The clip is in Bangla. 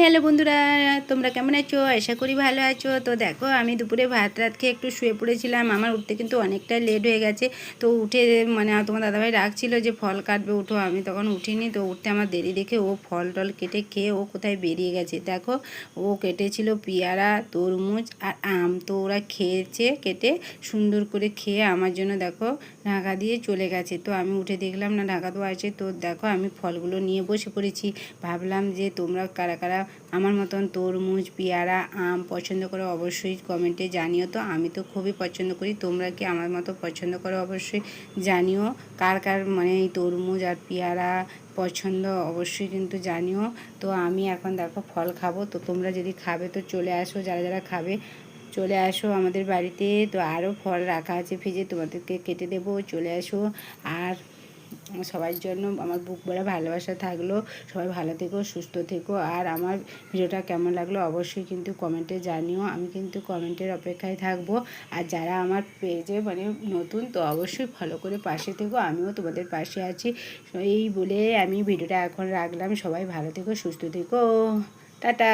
হ্যালো বন্ধুরা, তোমরা কেমন আছো? আশা করি ভালো আছো। তো দেখো, আমি দুপুরে ভাত রাত খেয়ে একটু শুয়ে পড়েছিলাম। আমার উঠতে কিন্তু অনেকটা লেট হয়ে গেছে। তো উঠে মানে তোমার দাদাভাই ডাকছিল যে ফল কাটবে, উঠো। আমি তখন উঠিনি, তো উঠতে আমার দেরি দেখে ও ফল টল কেটে খেয়ে ও কোথায় বেরিয়ে গেছে। দেখো, ও কেটেছিল পেয়ারা, তরমুজ আর আম। তো ওরা খেয়েছে, কেটে সুন্দর করে খেয়ে আমার জন্য দেখো ঢাকা দিয়ে চলে গেছে। তো আমি উঠে দেখলাম না ঢাকা তো আছে। তো দেখো, আমি ফলগুলো নিয়ে বসে পড়েছি। ভাবলাম যে তোমরা কারা কারা আমার মতন তরমুজ, পেয়ারা, আম পছন্দ করো অবশ্যই কমেন্টে জানিও। তো আমি তো খুবই পছন্দ করি, তোমরা কি আমার মতো পছন্দ করো অবশ্যই জানিও। কার কার মানে এই তরমুজ আর পেয়ারা পছন্দ অবশ্যই কিন্তু জানিও। তো আমি এখন দেখো ফল খাবো। তো তোমরা যদি খাবে তো চলে আসো, যারা যারা খাবে চলে আসো আমাদের বাড়িতে। তো আরও ফল রাখা আছে ফ্রিজে, তোমাদেরকে কেটে দেবো, চলে আসো। আর সবার জন্য আমার বুক ভরা ভালোবাসা থাকলো। সবাই ভালো থেকো, সুস্থ থেকো। আর আমার ভিডিওটা কেমন লাগলো অবশ্যই কিন্তু কমেন্টে জানিও। আমি কিন্তু কমেন্টের অপেক্ষায় থাকবো। আর যারা আমার পেজে মানে নতুন, তো অবশ্যই ফলো করে পাশে থেকো, আমিও তোমাদের পাশে আছি। এই বলে আমি ভিডিওটা এখন রাখলাম। সবাই ভালো থেকো, সুস্থ থেকো, টাটা।